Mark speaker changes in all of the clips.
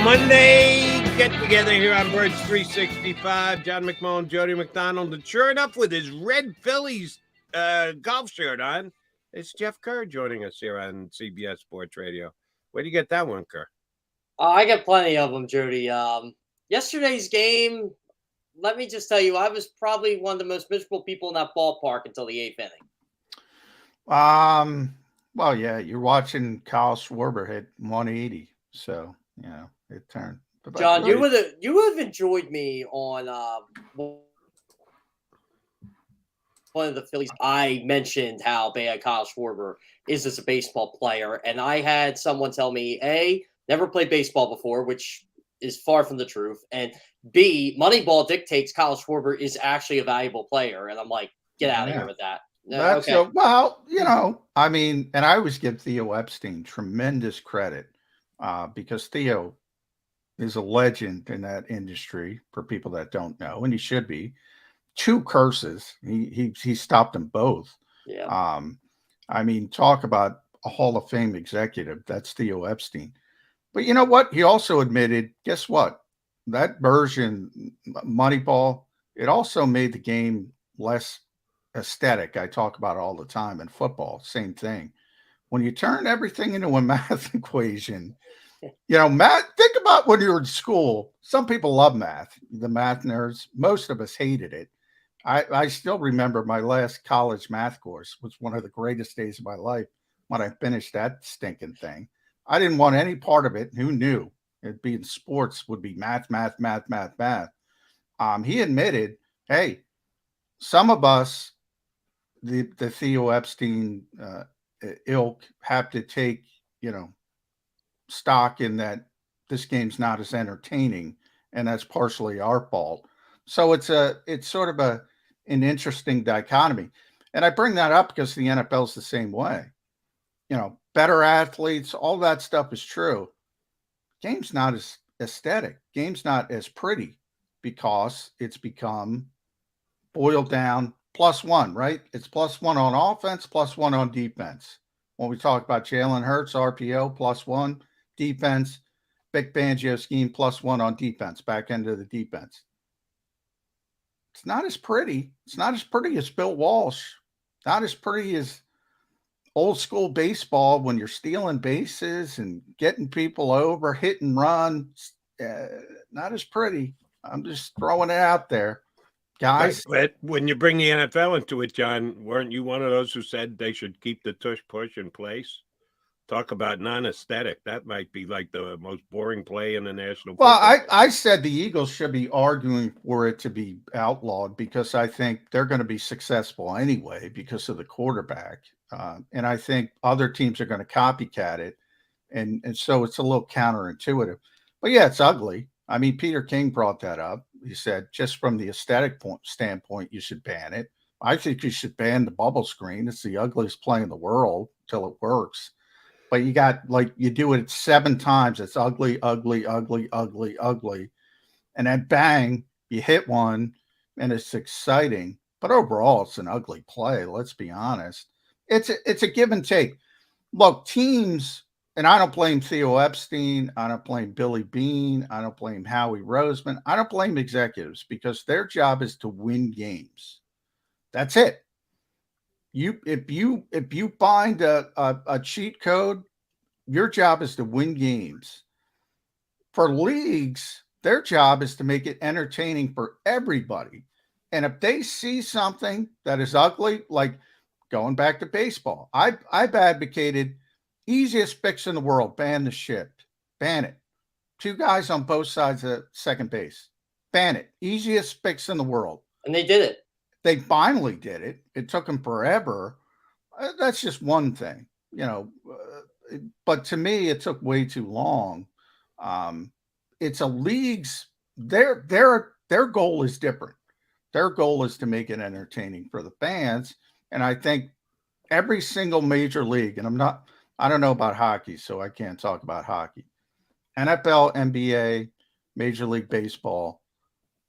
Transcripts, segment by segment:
Speaker 1: Monday get together here on Birds 365. John McMullen, Jody McDonald, and sure enough, with his red Phillies golf shirt on, it's Jeff Kerr joining us here on CBS Sports Radio. Where do you get that one, Kerr?
Speaker 2: I get plenty of them, Jody. Yesterday's game, let me just tell you, I was probably one of the most miserable people in that ballpark until the eighth inning.
Speaker 3: Well, yeah, you're watching Kyle Schwarber hit 180, so it turned.
Speaker 2: John, you would have enjoyed me on one of the Phillies. I mentioned how bad Kyle Schwarber is as a baseball player, and I had someone tell me, never played baseball before, which is far from the truth, and B, Moneyball dictates Kyle Schwarber is actually a valuable player, and I'm like, get out of here with that.
Speaker 3: That's okay. Well, I mean, and I always give Theo Epstein tremendous credit because Theo is a legend in that industry for people that don't know, and he should be. 2 curses, he stopped them both.
Speaker 2: Yeah.
Speaker 3: I mean, talk about a Hall of Fame executive. That's Theo Epstein. But you know what? He also admitted, guess what? That version, Moneyball, it also made the game less aesthetic. I talk about it all the time in football. Same thing. When you turn everything into a math equation, math, think about when you were in school. Some people love math, the math nerds. Most of us hated it. I still remember my last college math course was one of the greatest days of my life when I finished that stinking thing. I didn't want any part of it. Who knew? It'd be in sports, would be math. He admitted, hey, some of us, the Theo Epstein ilk, have to take, stock in that this game's not as entertaining, and that's partially our fault. So it's sort of an interesting dichotomy. And I bring that up because the NFL's the same way. Better athletes, all that stuff is true. Game's not as aesthetic. Game's not as pretty because it's become boiled down +1, right? It's +1 on offense, +1 on defense. When we talk about Jalen Hurts, RPO, +1, defense, Vic Fangio scheme, +1 on defense, back end of the defense. It's not as pretty. It's not as pretty as Bill Walsh. Not as pretty as old school baseball when you're stealing bases and getting people over, hit and run. Not as pretty. I'm just throwing it out there, guys.
Speaker 1: But when you bring the NFL into it, John, weren't you one of those who said they should keep the tush push in place? Talk about non-aesthetic. That might be like the most boring play in the National Football
Speaker 3: League. I said the Eagles should be arguing for it to be outlawed because I think they're going to be successful anyway because of the quarterback. And I think other teams are going to copycat it. And so it's a little counterintuitive. But yeah, it's ugly. I mean, Peter King brought that up. He said, just from the aesthetic standpoint, you should ban it. I think you should ban the bubble screen. It's the ugliest play in the world till it works. But you got, you do it 7 times. It's ugly, ugly, ugly, ugly, ugly. And then bang, you hit one, and it's exciting. But overall, it's an ugly play. Let's be honest. It's a give and take. Look, teams, and I don't blame Theo Epstein. I don't blame Billy Beane. I don't blame Howie Roseman. I don't blame executives because their job is to win games. That's it. If you find a cheat code, your job is to win games. For leagues, their job is to make it entertaining for everybody. And if they see something that is ugly, like going back to baseball, I've advocated easiest fix in the world, ban the shit. Ban it. 2 guys on both sides of second base. Ban it. Easiest fix in the world.
Speaker 2: And they did it.
Speaker 3: They finally did it. It took them forever. That's just one thing, but to me, it took way too long. It's a league's, their goal is different. Their goal is to make it entertaining for the fans. And I think every single major league, and I don't know about hockey, so I can't talk about hockey. NFL, NBA, Major League Baseball,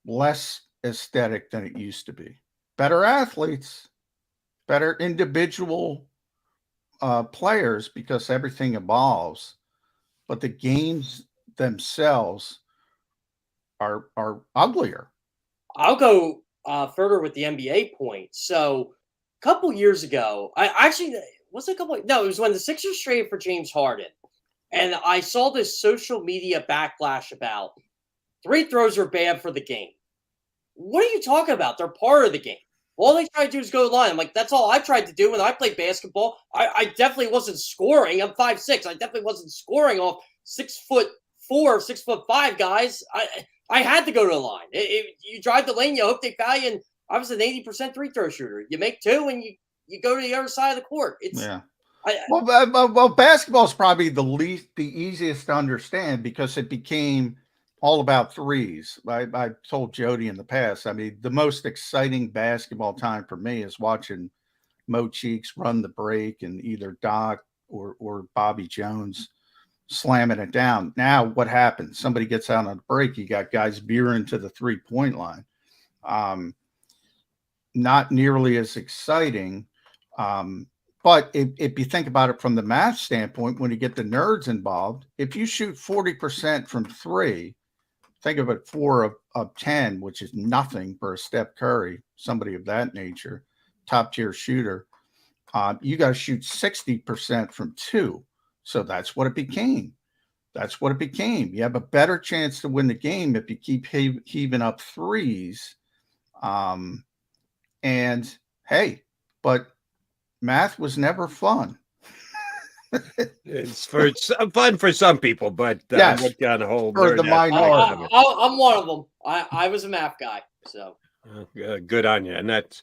Speaker 3: less aesthetic than it used to be. Better athletes, better individual players because everything evolves. But the games themselves are uglier.
Speaker 2: I'll go further with the NBA point. So a couple years ago, I actually was it a couple. No, it was when the Sixers traded for James Harden, and I saw this social media backlash about free throws are bad for the game. What are you talking about? They're part of the game. All they try to do is go to the line. I'm like, that's all I tried to do when I played basketball. I definitely wasn't scoring. I'm 5'6". I definitely wasn't scoring off 6'4", 6'5" guys. I had to go to the line. You drive the lane, you hope they foul you. And I was an 80% free throw shooter. You make two, and you go to the other side of the court.
Speaker 3: Well, basketball is probably the easiest to understand because it became all about threes. I told Jody in the past, I mean, the most exciting basketball time for me is watching Mo Cheeks run the break and either Doc or Bobby Jones slamming it down. Now what happens? Somebody gets out on a break. You got guys veering to the 3-point line. Not nearly as exciting. But if you think about it from the math standpoint, when you get the nerds involved, if you shoot 40% from three, think of it 4 of 10, which is nothing for a Steph Curry, somebody of that nature, top tier shooter. You got to shoot 60% from two. So that's what it became. That's what it became. You have a better chance to win the game if you keep heaving up threes. And hey, but math was never fun.
Speaker 1: It's fun for some people, but
Speaker 3: yes,
Speaker 1: what kind of whole
Speaker 3: for the minority.
Speaker 2: I'm one of them. I was a math guy, so
Speaker 1: good on you. And that's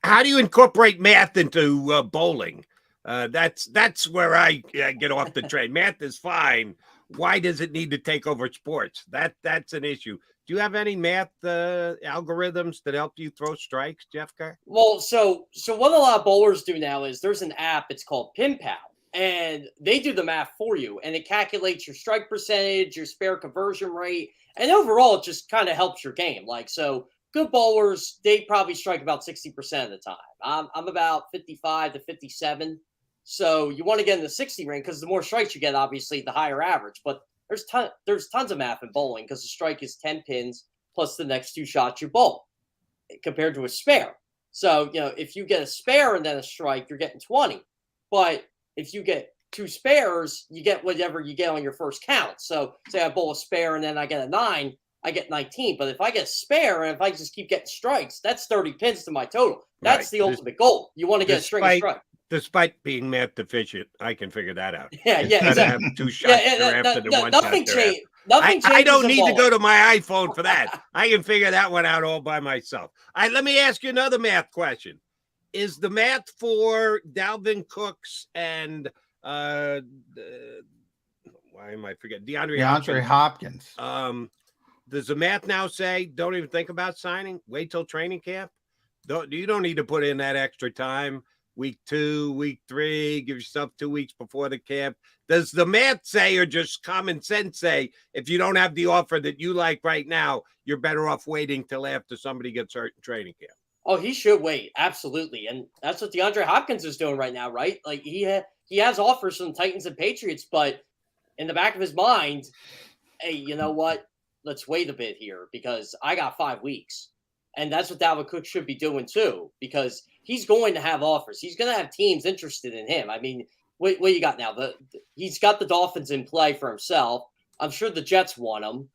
Speaker 1: how do you incorporate math into bowling? That's where I get off the train. Math is fine. Why does it need to take over sports? That's an issue. Do you have any math algorithms that help you throw strikes, Jeff Kerr?
Speaker 2: Well, so what a lot of bowlers do now is there's an app. It's called PinPal, and they do the math for you, and it calculates your strike percentage, your spare conversion rate, and overall, it just kind of helps your game. Like, so good bowlers, they probably strike about 60% of the time. I'm about 55 to 57. So you want to get in the 60 range because the more strikes you get, obviously, the higher average. But there's tons of math in bowling because the strike is 10 pins plus the next 2 shots you bowl compared to a spare. So, if you get a spare and then a strike, you're getting 20. But if you get 2 spares, you get whatever you get on your first count. So say I bowl a spare and then I get a 9, I get 19. But if I get a spare and if I just keep getting strikes, that's 30 pins to my total. That's the ultimate goal. You want to get a string of strikes.
Speaker 1: Despite being math deficient, I can figure that out.
Speaker 2: Yeah,
Speaker 1: exactly. Have 2 shots after the one
Speaker 2: nothing
Speaker 1: shot
Speaker 2: changed.
Speaker 1: I don't need to go to my iPhone for that. I can figure that one out all by myself. Let me ask you another math question. Is the math for Dalvin Cooks and why am I forgetting? DeAndre
Speaker 3: Hopkins.
Speaker 1: Does the math now say don't even think about signing? Wait till training camp? You don't need to put in that extra time. Week 2, week 3, give yourself 2 weeks before the camp. Does the math say, or just common sense say, if you don't have the offer that you like right now, you're better off waiting till after somebody gets hurt in training camp?
Speaker 2: Oh, he should wait. Absolutely. And that's what DeAndre Hopkins is doing right now, right? Like he has offers from Titans and Patriots, but in the back of his mind, hey, you know what? Let's wait a bit here because I got 5 weeks. And that's what Dalvin Cook should be doing too, because he's going to have offers. He's going to have teams interested in him. I mean, what you got now? He's got the Dolphins in play for himself. I'm sure the Jets want him.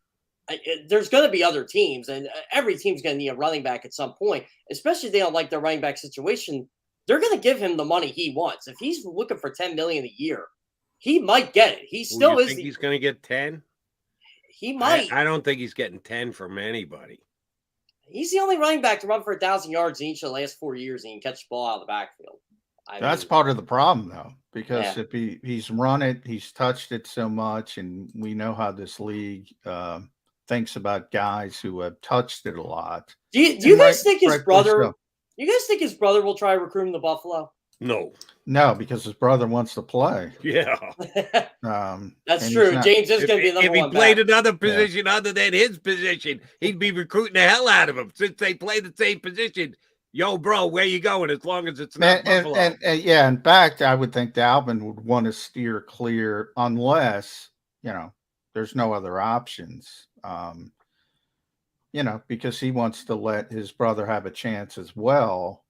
Speaker 2: There's going to be other teams, and every team's going to need a running back at some point, especially if they don't like their running back situation. They're going to give him the money he wants. If he's looking for $10 million a year, he might get it. He still is.
Speaker 1: He's going to get 10?
Speaker 2: He might.
Speaker 1: I don't think he's getting 10 from anybody.
Speaker 2: He's the only running back to run for 1,000 yards in each of the last 4 years and he can catch the ball out of the backfield.
Speaker 3: That's part of the problem, though, because if he's run it, he's touched it so much, and we know how this league thinks about guys who have touched it a lot.
Speaker 2: Do you guys think his brother? You guys think his brother will try to recruit him to Buffalo?
Speaker 3: No, because his brother wants to play.
Speaker 1: Yeah,
Speaker 2: that's true. James is going to be the number one.
Speaker 1: If he played another position other than his position, he'd be recruiting the hell out of him. Since they play the same position, yo, bro, where you going? As long as it's not Buffalo.
Speaker 3: And yeah, in fact, I would think Dalvin would want to steer clear unless there's no other options. Because he wants to let his brother have a chance as well.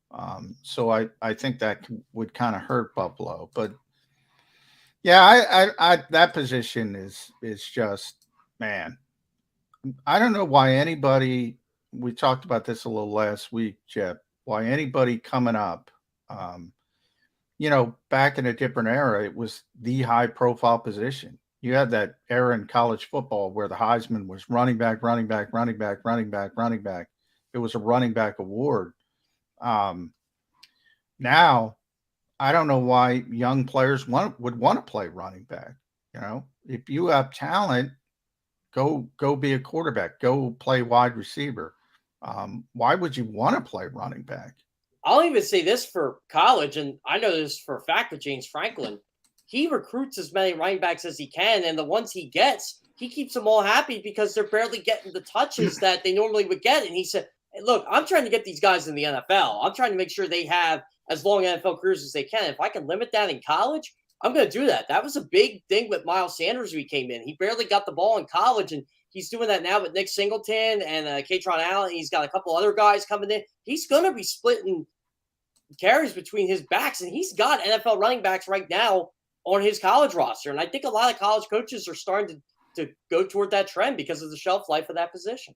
Speaker 3: So I think that would kind of hurt Buffalo. But yeah, I that position is just, man. I don't know why anybody. We talked about this a little last week, Jeff. Why anybody coming up, back in a different era, it was the high profile position. You had that era in college football where the Heisman was running back, running back, running back, running back, running back. It was a running back award. Now, I don't know why young players would want to play running back. If you have talent, go be a quarterback. Go play wide receiver. Why would you want to play running back?
Speaker 2: I'll even say this for college, and I know this for a fact with James Franklin. He recruits as many running backs as he can, and the ones he gets, he keeps them all happy because they're barely getting the touches that they normally would get. And he said, hey, look, I'm trying to get these guys in the NFL. I'm trying to make sure they have as long NFL careers as they can. If I can limit that in college, I'm going to do that. That was a big thing with Miles Sanders when he came in. He barely got the ball in college, and he's doing that now with Nick Singleton and Katron Allen. He's got a couple other guys coming in. He's going to be splitting carries between his backs, and he's got NFL running backs right now on his college roster. And I think a lot of college coaches are starting to go toward that trend because of the shelf life of that position.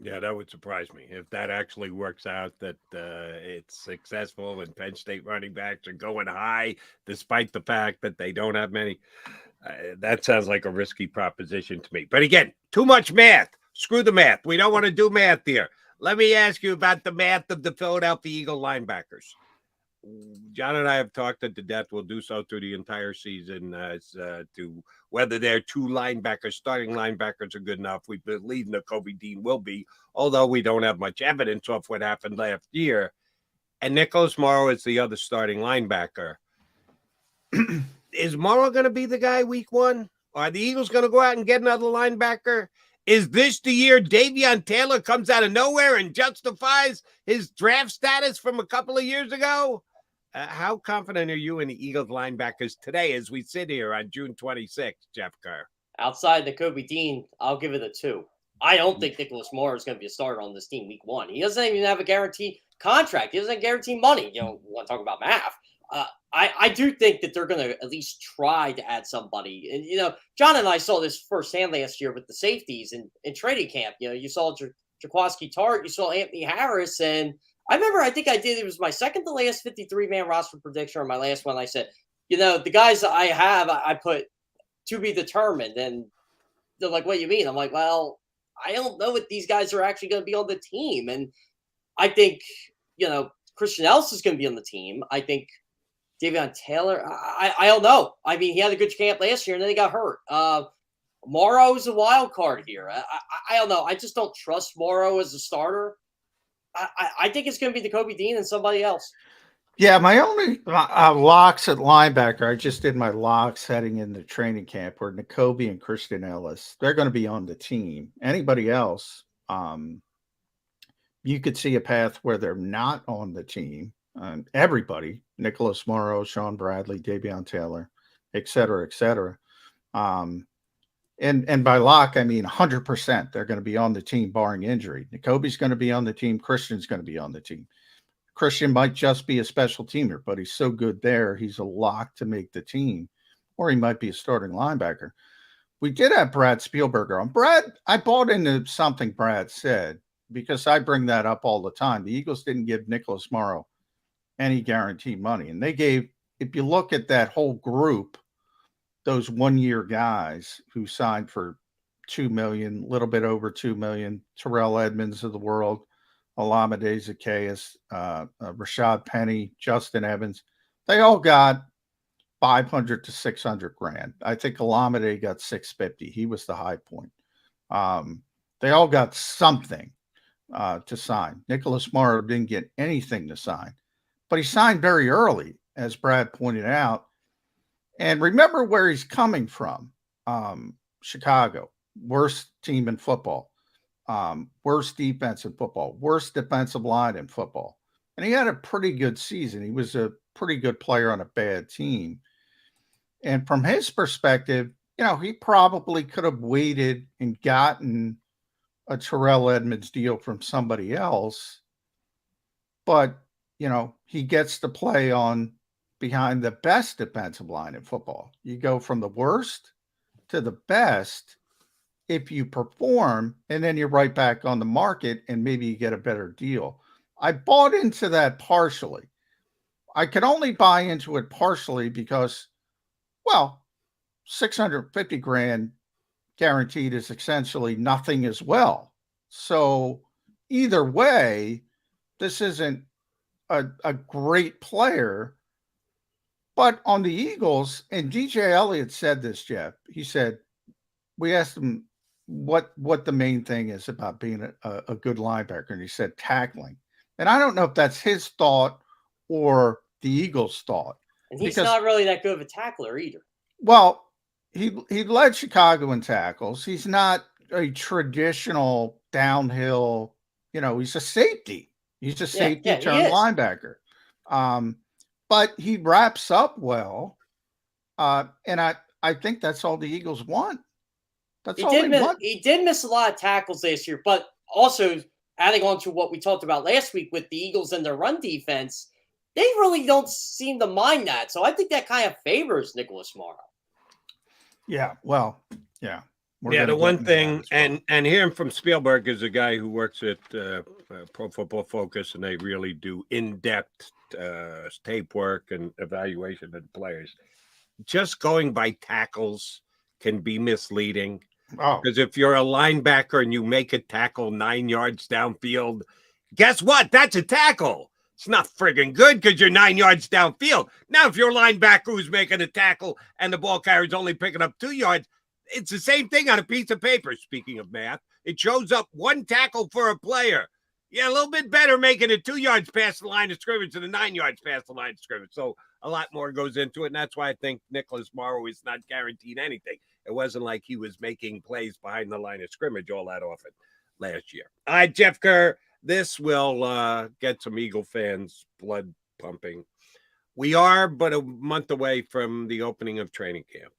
Speaker 1: Yeah, that would surprise me if that actually works out, that it's successful and Penn State running backs are going high despite the fact that they don't have many. That sounds like a risky proposition to me. But again, too much math. Screw the math. We don't want to do math here. Let me ask you about the math of the Philadelphia Eagle linebackers. John and I have talked it to death. We'll do so through the entire season as to whether their two linebackers, starting linebackers, are good enough. We believe Nakobe Dean will be, although we don't have much evidence of what happened last year. And Nicholas Morrow is the other starting linebacker. Is Morrow going to be the guy week one? Are the Eagles going to go out and get another linebacker? Is this the year Davion Taylor comes out of nowhere and justifies his draft status from a couple of years ago? How confident are you in the Eagles linebackers today as we sit here on June 26th, Jeff Kerr?
Speaker 2: Outside Nakobe Dean, I'll give it a 2. I don't think Nicholas Moore is going to be a starter on this team week one. He doesn't even have a guaranteed contract. He doesn't guarantee money. We want to talk about math. I do think that they're going to at least try to add somebody. And, John and I saw this firsthand last year with the safeties in training camp. You saw Jaquaski Tart, you saw Anthony Harris, and I remember, I think it was my second to last 53-man roster prediction, or my last one. I said, the guys that I have, I put to be determined. And they're like, what do you mean? I'm like, well, I don't know if these guys are actually going to be on the team. And I think, Christian Ellis is going to be on the team. I think Davion Taylor, I don't know. I mean, he had a good camp last year, and then he got hurt. Morrow's a wild card here. I don't know. I just don't trust Morrow as a starter. I think it's going to be Nakobe Dean and somebody else.
Speaker 3: Yeah, my only locks at linebacker, I just did my locks heading into training camp, were Nakobe and Christian Ellis. They're going to be on the team. Anybody else, you could see a path where they're not on the team. Everybody, Nicholas Morrow, Sean Bradley, Davion Taylor, et cetera, et cetera. And by lock, I mean 100% they're going to be on the team barring injury. Nakobe's going to be on the team. Christian's going to be on the team. Christian might just be a special teamer, but he's so good there, he's a lock to make the team. Or he might be a starting linebacker. We did have Brad Spielberger on. Brad, I bought into something Brad said because I bring that up all the time. The Eagles didn't give Nicholas Morrow any guaranteed money. And they gave, if you look at that whole group, those one-year guys who signed for $2 million, a little bit over $2 million, Terrell Edmonds of the world, Olamide Zacchaeus, Rashad Penny, Justin Evans, they all got $500 to $600,000. I think Olamide got $650. He was the high point. They all got something to sign. Nicholas Morrow didn't get anything to sign, but he signed very early, as Brad pointed out. And remember where he's coming from. Chicago, worst team in football, worst defense in football, worst defensive line in football. And he had a pretty good season. He was a pretty good player on a bad team. And from his perspective, he probably could have waited and gotten a Terrell Edmonds deal from somebody else, but he gets to play on behind the best defensive line in football. You go from the worst to the best if you perform, and then you're right back on the market and maybe you get a better deal. I bought into that partially. I could only buy into it partially because, well, 650 grand guaranteed is essentially nothing as well. So either way, this isn't a great player. But on the Eagles, and DJ Elliott said this, Jeff, he said, we asked him what the main thing is about being a good linebacker, and he said tackling. And I don't know if that's his thought or the Eagles' thought.
Speaker 2: And he's not really that good of a tackler either.
Speaker 3: Well, he led Chicago in tackles. He's not a traditional downhill, he's a safety. He's a safety turn linebacker. But he wraps up well. And I think that's all the Eagles want. That's all they want.
Speaker 2: He did miss a lot of tackles last year, but also adding on to what we talked about last week with the Eagles and their run defense, they really don't seem to mind that. So I think that kind of favors Nicholas Morrow.
Speaker 3: Yeah, well, yeah.
Speaker 1: The one thing, and hearing from Spielberg is a guy who works at Pro Football Focus, and they really do in-depth tape work and evaluation of the players. Just going by tackles can be misleading. Because if you're a linebacker and you make a tackle 9 yards downfield, guess what? That's a tackle. It's not friggin' good because you're 9 yards downfield. Now, if you're a linebacker who's making a tackle and the ball carrier's only picking up 2 yards, it's the same thing on a piece of paper. Speaking of math, it shows up one tackle for a player. Yeah, a little bit better making it 2 yards past the line of scrimmage than the 9 yards past the line of scrimmage. So a lot more goes into it, and that's why I think Nicholas Morrow is not guaranteed anything. It wasn't like he was making plays behind the line of scrimmage all that often last year. All right, Jeff Kerr, this will get some Eagle fans' blood pumping. We are but a month away from the opening of training camp.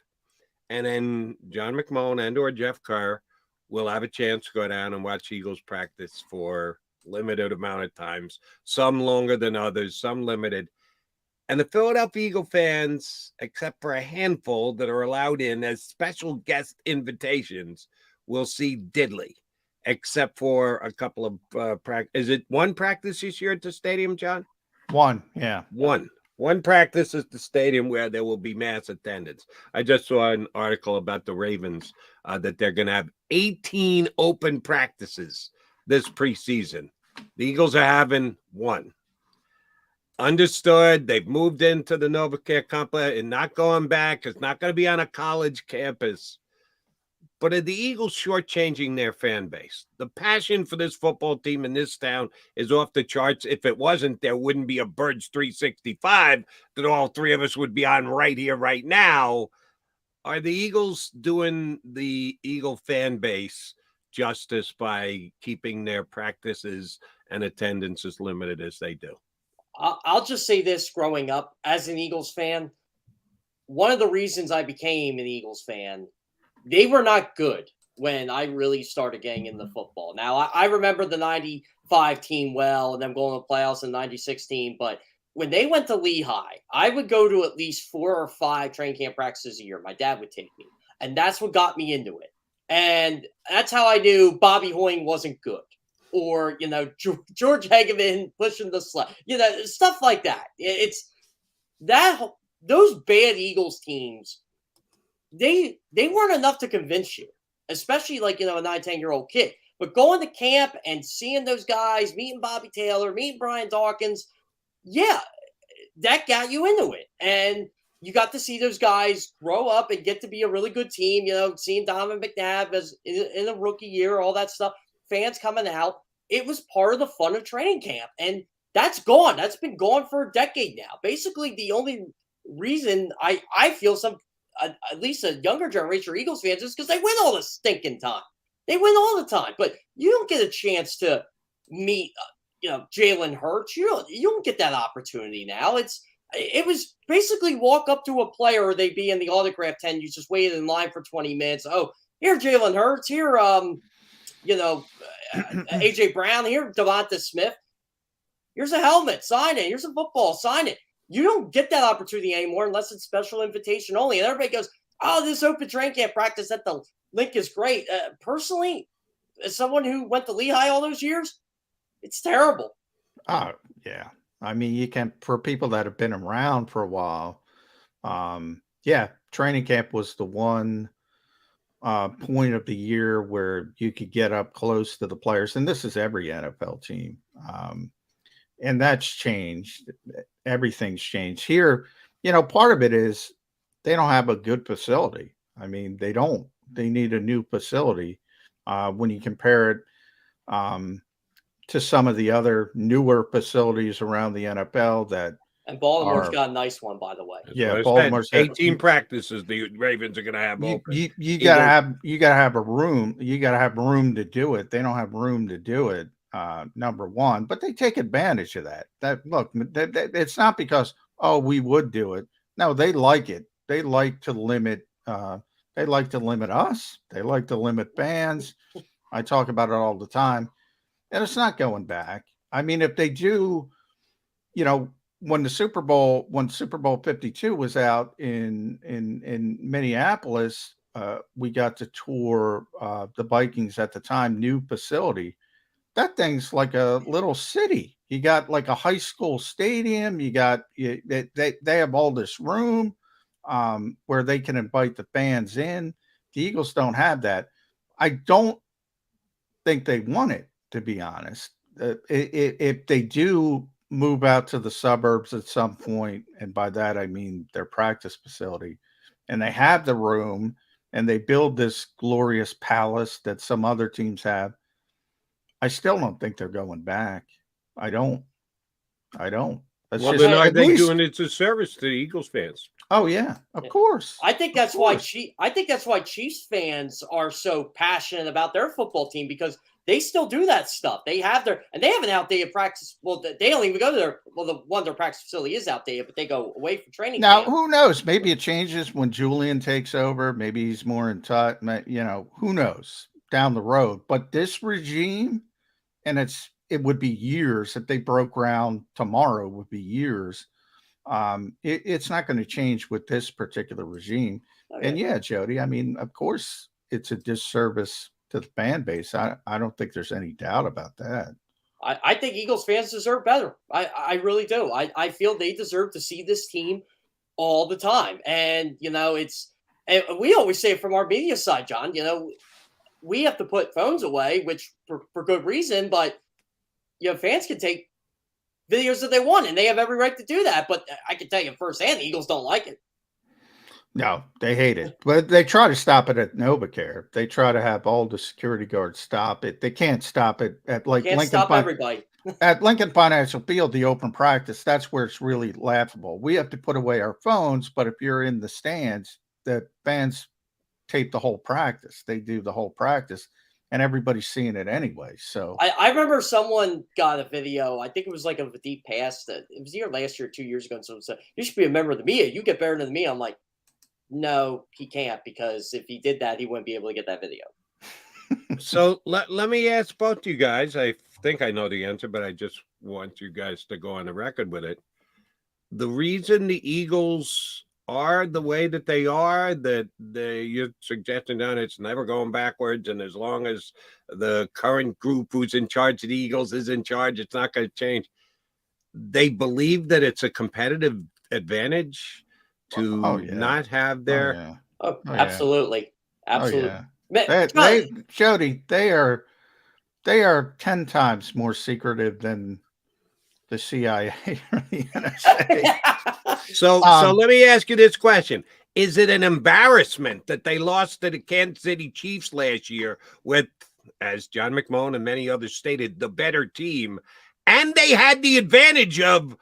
Speaker 1: And then John McMullen and or Jeff Kerr will have a chance to go down and watch Eagles practice for limited amount of times, some longer than others, some limited. And the Philadelphia Eagle fans, except for a handful that are allowed in as special guest invitations, will see diddly, except for a couple of practice. Is it one practice this year at the stadium, John?
Speaker 3: One, yeah.
Speaker 1: One practice at the stadium where there will be mass attendance. I just saw an article about the Ravens that they're going to have 18 open practices this preseason. The Eagles are having one. Understood. They've moved into the NovaCare complex and not going back. It's not going to be on a college campus. But are the Eagles shortchanging their fan base? The passion for this football team in this town is off the charts. If it wasn't, there wouldn't be a Birds 365 that all three of us would be on right here, right now. Are the Eagles doing the Eagle fan base justice by keeping their practices and attendance as limited as they do?
Speaker 2: I'll just say this, growing up as an Eagles fan, one of the reasons I became an Eagles fan, they were not good when I really started getting into football. Now, I remember the 95 team well and them going to the playoffs in the 96 team, but when they went to Lehigh, I would go to at least 4 or 5 training camp practices a year. My dad would take me, and that's what got me into it. And that's how I knew Bobby Hoying wasn't good. Or, George Hageman pushing the sled, stuff like that. It's that those bad Eagles teams, they weren't enough to convince you, especially a 9-10-year-old kid. But going to camp and seeing those guys, meeting Bobby Taylor, meeting Brian Dawkins, yeah, that got you into it. And you got to see those guys grow up and get to be a really good team, seeing Donovan McNabb as in a rookie year, all that stuff. Fans coming out, it was part of the fun of training camp. And that's gone. That's been gone for a decade now. Basically, the only reason I feel at least a younger generation of Eagles fans is because they win all the stinking time. They win all the time. But you don't get a chance to meet, Jalen Hurts. You don't get that opportunity now. it was basically walk up to a player, or they'd be in the autograph tent. You just waited in line for 20 minutes. Oh, here, Jalen Hurts. Here, AJ Brown. Here, Devonta Smith. Here's a helmet. Sign it. Here's a football. Sign it. You don't get that opportunity anymore unless it's special invitation only. And everybody goes, oh, this open training camp practice at the link is great. Personally, as someone who went to Lehigh all those years, it's terrible.
Speaker 3: Oh, yeah. I mean, you can, for people that have been around for a while, yeah, training camp was the one point of the year where you could get up close to the players. And this is every NFL team. And that's changed. Everything's changed here. You know, part of it is they don't have a good facility. I mean, they don't. They need a new facility. When you compare it to some of the other newer facilities around the NFL that.
Speaker 2: And Baltimore's got a nice one, by the way.
Speaker 3: Yeah, Baltimore's
Speaker 1: 18 practices the Ravens are going to have open.
Speaker 3: You gotta have a room. You gotta have room to do it. They don't have room to do it. Number one, but they take advantage of that. Look, it's not because we would do it. No, they like it. They like to limit. They like to limit us. They like to limit fans. I talk about it all the time, and it's not going back. I mean, if they do, you know, when Super Bowl 52 was out in Minneapolis, we got to tour the Vikings at the time new facility. That thing's like a little city. You got like a high school stadium. You got they have all this room where they can invite the fans in. The Eagles don't have that. I don't think they want it, to be honest. If they do move out to the suburbs at some point, and by that I mean their practice facility, and they have the room and they build this glorious palace that some other teams have, I still don't think they're going back. I don't. That's
Speaker 1: well, then are they doing it to service to the Eagles fans?
Speaker 3: Oh yeah, of course.
Speaker 2: I think that's why Chiefs fans are so passionate about their football team, because they still do that stuff. They have and they have an outdated practice. Well, they don't even go to their practice facility is outdated, but they go away for training.
Speaker 3: Now,
Speaker 2: camp.
Speaker 3: Who knows? Maybe it changes when Julian takes over. Maybe he's more in touch. You know, who knows down the road? But this regime, and it would be years if they broke ground tomorrow. Would be years. It's not going to change with this particular regime. Okay. And yeah, Jody, I mean, of course, it's a disservice to the fan base. I don't think there's any doubt about that.
Speaker 2: I think Eagles fans deserve better. I really do. I feel they deserve to see this team all the time. And, you know, and we always say from our media side, John, you know, we have to put phones away, which for good reason, but, you know, fans can take videos that they want, and they have every right to do that. But I can tell you firsthand, the Eagles don't like it.
Speaker 3: No, they hate it. But they try to stop it at NovaCare. They try to have all the security guards stop it. They can't stop it at
Speaker 2: everybody.
Speaker 3: At Lincoln Financial Field, the open practice, that's where it's really laughable. We have to put away our phones, but if you're in the stands, the fans tape the whole practice. They do the whole practice, and everybody's seeing it anyway. So
Speaker 2: I remember someone got a video. I think it was like a deep pass that it was either last year or 2 years ago. And someone said, "You should be a member of the media. You get better than me." I'm like, no, he can't, because if he did that, he wouldn't be able to get that video.
Speaker 1: So let me ask both you guys. I think I know the answer, but I just want you guys to go on the record with it. The reason the Eagles are the way that they are, that you're suggesting that it's never going backwards, and as long as the current group who's in charge of the Eagles is in charge, it's not going to change. They believe that it's a competitive advantage to not have their.
Speaker 2: Absolutely.
Speaker 3: Jody, they are 10 times more secretive than the CIA or the NSA.
Speaker 1: So let me ask you this question. Is it an embarrassment that they lost to the Kansas City Chiefs last year with, as John McMahon and many others stated, the better team, and they had the advantage of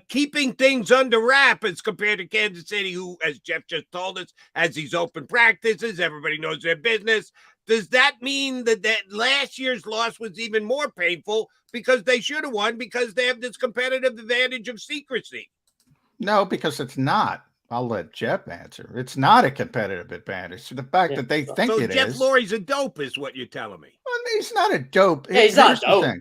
Speaker 1: keeping things under wrap as compared to Kansas City, who, as Jeff just told us, has these open practices, everybody knows their business? Does that mean that last year's loss was even more painful because they should have won, because they have this competitive advantage of secrecy?
Speaker 3: No, because it's not. I'll let Jeff answer. It's not a competitive advantage. The fact that they think
Speaker 1: So
Speaker 3: it
Speaker 1: Jeff
Speaker 3: is.
Speaker 1: Lurie's a dope, is what you're telling me.
Speaker 3: Well, he's not a dope.
Speaker 2: Yeah, he's not dope.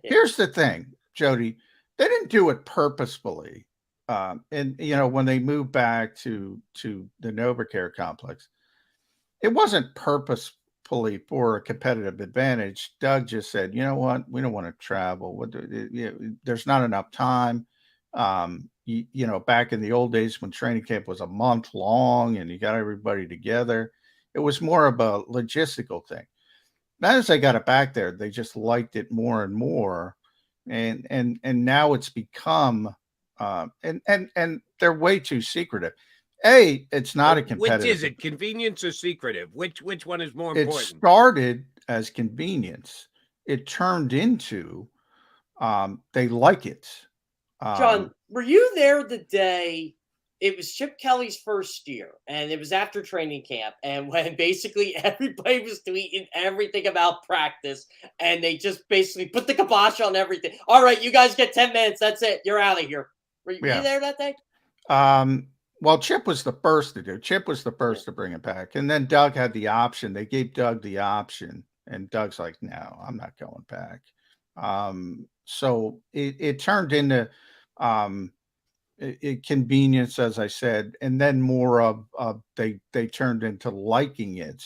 Speaker 3: Here's the thing, Jody. They didn't do it purposefully. And when they moved back to the NovaCare complex, it wasn't purposefully for a competitive advantage. Doug just said, you know what, we don't want to travel. There's not enough time. Back in the old days when training camp was a month long and you got everybody together, it was more of a logistical thing. Now as they got it back there, they just liked it more and more. And now it's become and they're way too secretive. It's not a competitive.
Speaker 1: Which is it, convenience or secretive? Which one is more important?
Speaker 3: It started as convenience. It turned into they like it.
Speaker 2: John, were you there the day it was Chip Kelly's first year, and it was after training camp, and when basically everybody was tweeting everything about practice, and they just basically put the kibosh on everything. All right, you guys get 10 minutes. That's it. You're out of here. Were you there that day?
Speaker 3: Well, Chip was the first to do. Chip was the first to bring it back, and then Doug had the option. They gave Doug the option, and Doug's like, "No, I'm not going back." So it turned into convenience, as I said, and then more of they turned into liking it,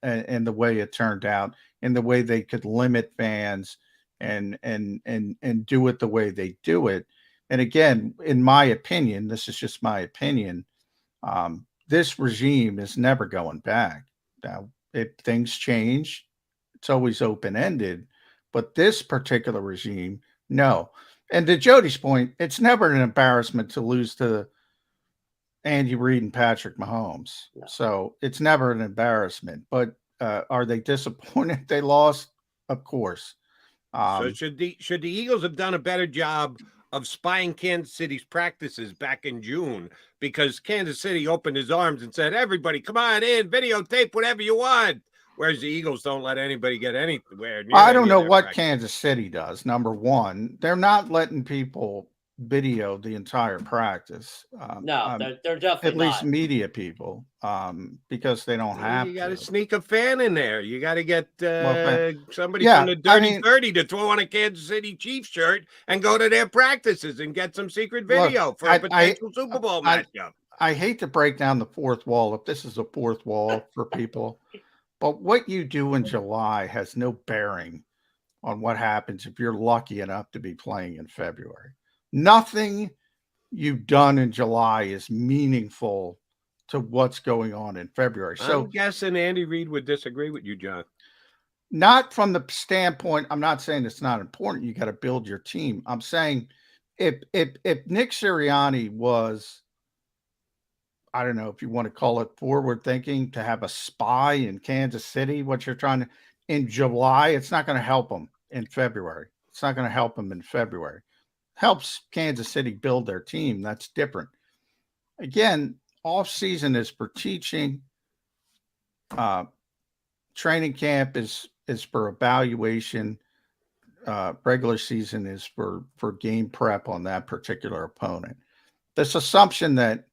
Speaker 3: and the way it turned out, and the way they could limit fans, and do it the way they do it. And again, in my opinion, this is just my opinion. This regime is never going back. Now, if things change, it's always open-ended, but this particular regime, no. And to Jody's point, it's never an embarrassment to lose to Andy Reid and Patrick Mahomes. No. So it's never an embarrassment. But are they disappointed they lost? Of course.
Speaker 1: So should the Eagles have done a better job of spying Kansas City's practices back in June? Because Kansas City opened his arms and said, "Everybody, come on in, videotape whatever you want." Whereas the Eagles don't let anybody get anywhere near.
Speaker 3: I don't know what practice. Kansas City does. Number one, they're not letting people video the entire practice.
Speaker 2: No, they're definitely
Speaker 3: at least media people, because they don't have.
Speaker 1: You got to sneak a fan in there. You got to get somebody from the Dirty 30 to throw on a Kansas City Chiefs shirt and go to their practices and get some secret video for a potential Super Bowl matchup.
Speaker 3: I hate to break down the fourth wall, if this is a fourth wall for people. But what you do in July has no bearing on what happens if you're lucky enough to be playing in February. Nothing you've done in July is meaningful to what's going on in February. So
Speaker 1: I'm guessing Andy Reid would disagree with you, John.
Speaker 3: Not from the standpoint, I'm not saying it's not important. You got to build your team. I'm saying if Nick Sirianni was, I don't know if you want to call it forward thinking, to have a spy in Kansas City, what you're trying to in July, it's not going to help them in February. It's not going to help them in February. Helps Kansas City build their team. That's different. Again, off season is for teaching. Training camp is for evaluation. Regular season is for game prep on that particular opponent. This assumption that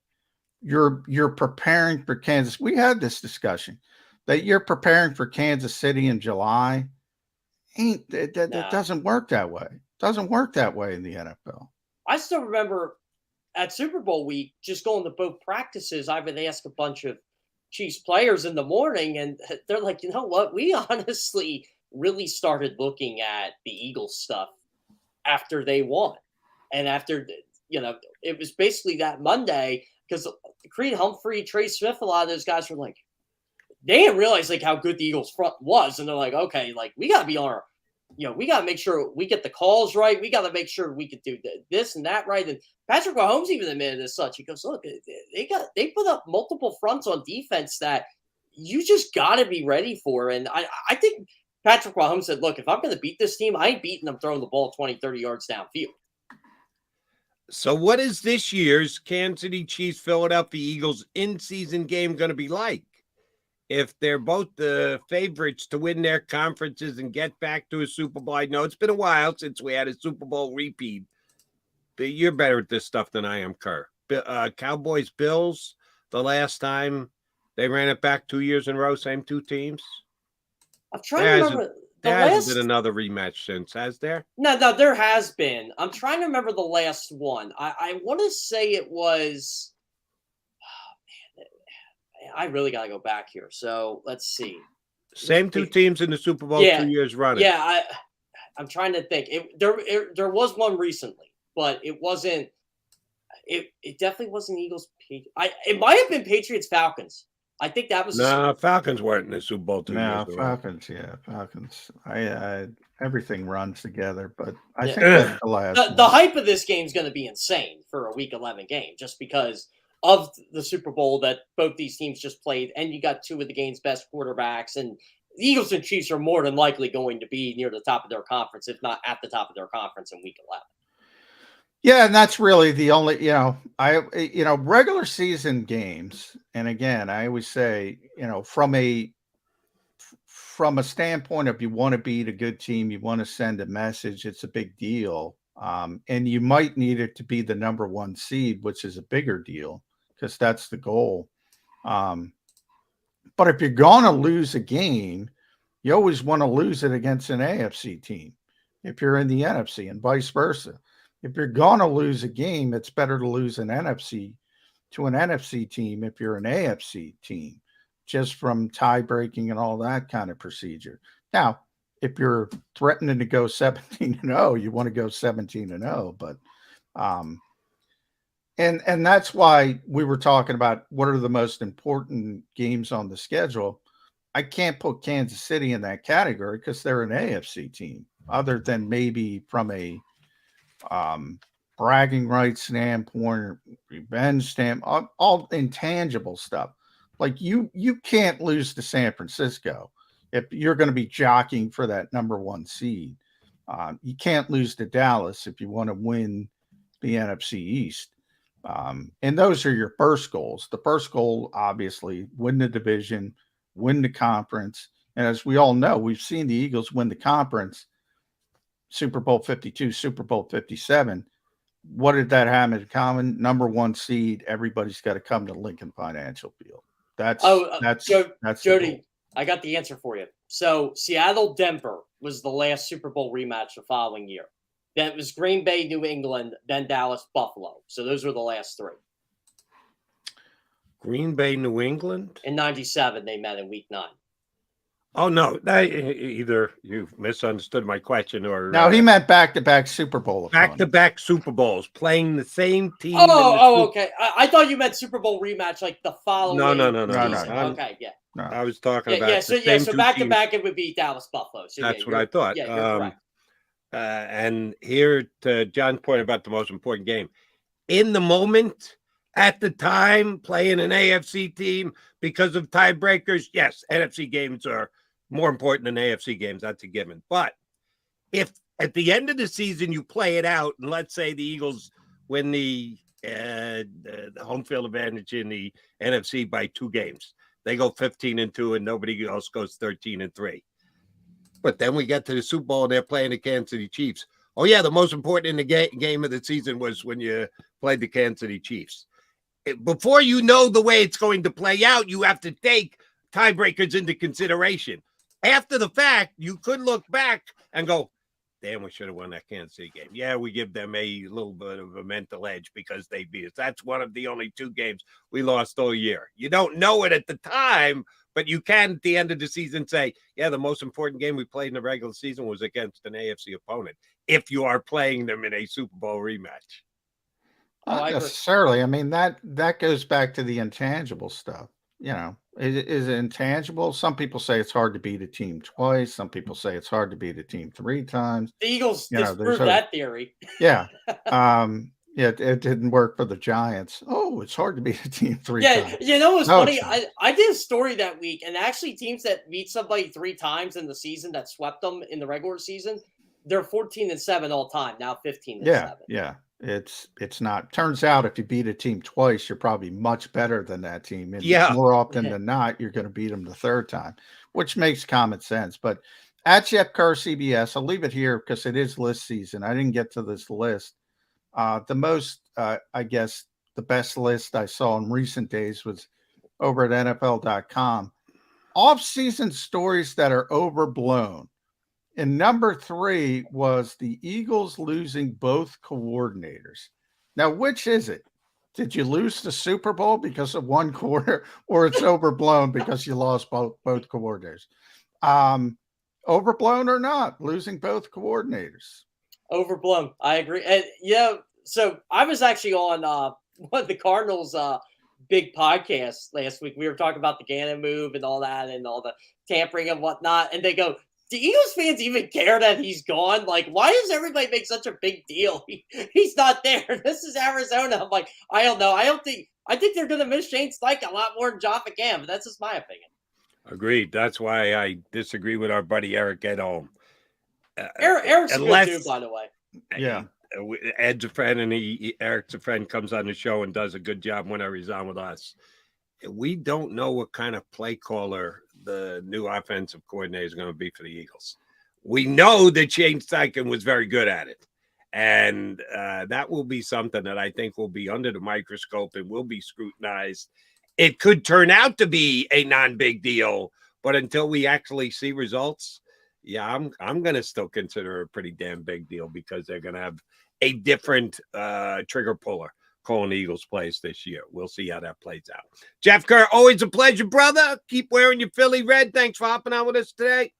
Speaker 3: you're preparing for Kansas. We had this discussion that you're preparing for Kansas City in July. It doesn't work that way. It doesn't work that way in the NFL.
Speaker 2: I still remember at Super Bowl week, just going to both practices, I would ask a bunch of Chiefs players in the morning, and they're like, you know what? We honestly really started looking at the Eagles stuff after they won. And after, it was basically that Monday, because Creed Humphrey, Trey Smith, a lot of those guys were like, they didn't realize how good the Eagles front was. And they're like, okay, we got to be on our, we got to make sure we get the calls right. We got to make sure we could do this and that right. And Patrick Mahomes even admitted as such. He goes, look, they put up multiple fronts on defense that you just got to be ready for. And I think Patrick Mahomes said, look, if I'm going to beat this team, I ain't beating them throwing the ball 20, 30 yards downfield.
Speaker 1: So what is this year's Kansas City Chiefs Philadelphia Eagles in-season game going to be like? If they're both the favorites to win their conferences and get back to a Super Bowl. I know it's been a while since we had a Super Bowl repeat, but you're better at this stuff than I am, Kerr. Cowboys Bills the last time they ran it back 2 years in a row, same two teams?
Speaker 2: I'm trying to remember.
Speaker 1: There hasn't been another rematch since, has there?
Speaker 2: No, there has been. I'm trying to remember the last one. I want to say it was. Oh, man, I really got to go back here. So let's see.
Speaker 1: Same two teams in the Super Bowl 2 years running.
Speaker 2: Yeah, I'm trying to think. There was one recently, but it wasn't. It definitely wasn't Eagles. It might have been Patriots Falcons. I think that was.
Speaker 1: No, Falcons weren't in the Super Bowl 2 years.
Speaker 3: Falcons. Yeah, Falcons. Everything runs together, but I think that's the last.
Speaker 2: The hype of this game is going to be insane for a Week 11 game, just because of the Super Bowl that both these teams just played, and you got two of the game's best quarterbacks, and the Eagles and Chiefs are more than likely going to be near the top of their conference, if not at the top of their conference in Week 11.
Speaker 3: Yeah, and that's really the only, regular season games. And again, I always say, from a standpoint of you want to beat a good team, you want to send a message, it's a big deal. And you might need it to be the number one seed, which is a bigger deal because that's the goal. But if you're going to lose a game, you always want to lose it against an AFC team if you're in the NFC and vice versa. If you're going to lose a game, it's better to lose an NFC to an NFC team if you're an AFC team, just from tie breaking and all that kind of procedure. Now, if you're threatening to go 17-0, you want to go 17-0, but and that's why we were talking about what are the most important games on the schedule. I can't put Kansas City in that category because they're an AFC team, other than maybe from a bragging rights standpoint, revenge standpoint, all intangible stuff. Like you can't lose to San Francisco if you're going to be jockeying for that number one seed. You can't lose to Dallas if you want to win the NFC East. And those are your first goals. The first goal, obviously, win the division, win the conference. And as we all know, we've seen the Eagles win the conference, Super Bowl 52, Super Bowl 57. What did that have in common? Number one seed. Everybody's got to come to Lincoln Financial Field. That's
Speaker 2: Jody. I got the answer for you. So Seattle-Denver was the last Super Bowl rematch the following year. Then it was Green Bay, New England, then Dallas-Buffalo. So those were the last three.
Speaker 1: Green Bay, New England?
Speaker 2: In 97, they met in Week 9.
Speaker 1: Oh, no. Either you've misunderstood my question or...
Speaker 3: No, he meant back-to-back Super Bowl.
Speaker 1: Back-to-back Super Bowls, playing the same team.
Speaker 2: Okay. I thought you meant Super Bowl rematch like the following
Speaker 1: No.
Speaker 2: Okay, yeah.
Speaker 3: No.
Speaker 1: I was talking about
Speaker 2: so back-to-back it would be Dallas-Buffalo. So
Speaker 1: that's what I thought.
Speaker 2: Yeah, you're correct.
Speaker 1: And here to John's point about the most important game. In the moment, at the time, playing an AFC team because of tiebreakers, yes, NFC games are more important than AFC games. That's a given. But if at the end of the season you play it out, and let's say the Eagles win the home field advantage in the NFC by 2 games, they go 15-2, and nobody else goes 13-3. But then we get to the Super Bowl, and they're playing the Kansas City Chiefs. Oh, yeah, the most important in the game of the season was when you played the Kansas City Chiefs. Before you know the way it's going to play out, you have to take tiebreakers into consideration. After the fact, you could look back and go, damn, we should have won that Kansas City game. Yeah, we give them a little bit of a mental edge because they beat us. That's one of the only 2 games we lost all year. You don't know it at the time, but you can at the end of the season say, yeah, the most important game we played in the regular season was against an AFC opponent if you are playing them in a Super Bowl rematch.
Speaker 3: Not necessarily. I mean, that goes back to the intangible stuff. Is it intangible? Some people say it's hard to beat a team twice. Some people say it's hard to beat a team 3 times.
Speaker 2: The Eagles disproved that theory.
Speaker 3: Yeah. It didn't work for the Giants. Oh, it's hard to beat a team 3 times.
Speaker 2: What's funny? I did a story that week, and actually teams that beat somebody 3 times in the season that swept them in the regular season, they're 14-7 all time, now 15-7.
Speaker 3: Yeah. It's not. Turns out if you beat a team twice, you're probably much better than that team. And more often than not, you're going to beat them the 3rd time, which makes common sense. But at Jeff Kerr CBS, I'll leave it here because it is list season. I didn't get to this list. The most, the best list I saw in recent days was over at NFL.com. Off-season stories that are overblown. And number 3 was the Eagles losing both coordinators. Now, which is it? Did you lose the Super Bowl because of one quarter, or it's overblown because you lost both coordinators? Overblown or not, losing both coordinators?
Speaker 2: Overblown. I agree. And so I was actually on one of the Cardinals' big podcasts last week. We were talking about the Gannon move and all that, and all the tampering and whatnot. And they go, "Do Eagles fans even care that he's gone? Like, why does everybody make such a big deal? He's not there. This is Arizona." I'm like, I don't know. I think they're going to miss Shane Steichen a lot more than John McCann, but that's just my opinion.
Speaker 1: Agreed. That's why I disagree with our buddy Eric at home.
Speaker 2: Eric's a good dude, by the way.
Speaker 3: Yeah.
Speaker 1: Ed's a friend, and Eric's a friend, comes on the show and does a good job whenever he's on with us. We don't know what kind of play caller the new offensive coordinator is going to be for the Eagles. We know that Shane Steichen was very good at it. And that will be something that I think will be under the microscope and will be scrutinized. It could turn out to be a non-big deal, but until we actually see results, yeah, I'm going to still consider it a pretty damn big deal, because they're going to have a different trigger puller calling the Eagles plays this year. We'll see how that plays out. Jeff Kerr, always a pleasure, brother. Keep wearing your Philly red. Thanks for hopping on with us today.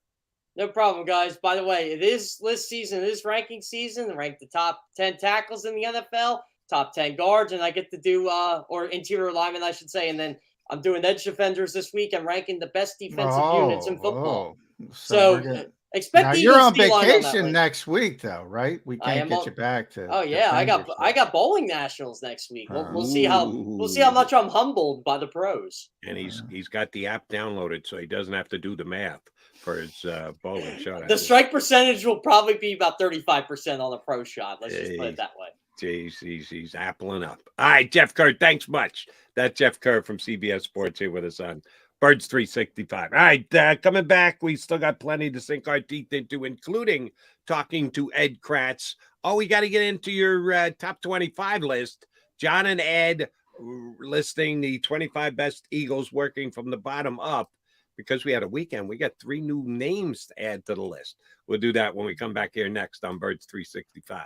Speaker 2: No problem, guys. By the way, it is list season. It is ranking season. Rank the top 10 tackles in the NFL, top 10 guards, and I get to do, or interior linemen, I should say. And then I'm doing edge defenders this week. I'm ranking the best defensive units in football. So expect the
Speaker 3: you're on
Speaker 2: D-line
Speaker 3: vacation next week, though, right? We can't get you back to.
Speaker 2: Oh yeah, I got bowling nationals next week. We'll see how much I'm humbled by the pros.
Speaker 1: And he's got the app downloaded, so he doesn't have to do the math for his bowling shot.
Speaker 2: The strike percentage will probably be about 35% on the pro shot. Let's just put it that way.
Speaker 1: Jeez, he's appling up. All right, Jeff Kerr, thanks much. That's Jeff Kerr from CBS Sports here with us on Birds 365. All right, coming back, we still got plenty to sink our teeth into, including talking to Ed Kratz. Oh, we got to get into your top 25 list. John and Ed listing the 25 best Eagles working from the bottom up. Because we had a weekend, we got 3 new names to add to the list. We'll do that when we come back here next on Birds 365.